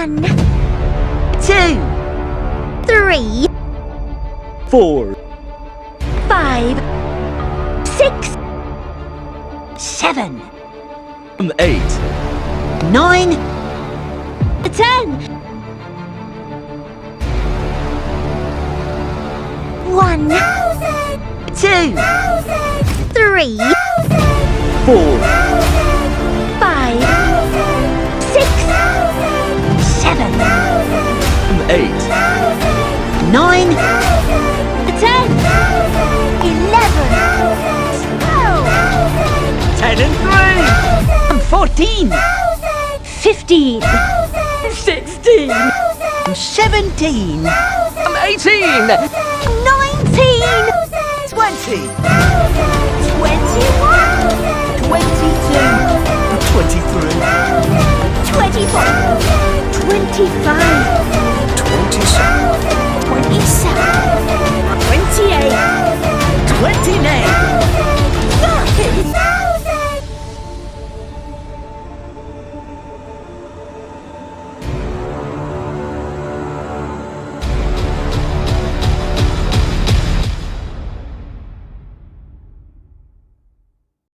1, 2, 3, 4, 5, 6, 7, 8, 9, 10. 1, 2, 3, 4, 5, 6, 7, 8, 9, 10, 11, 12, 10 and 3, 14, 15, 16, 17, 18, 19, 20.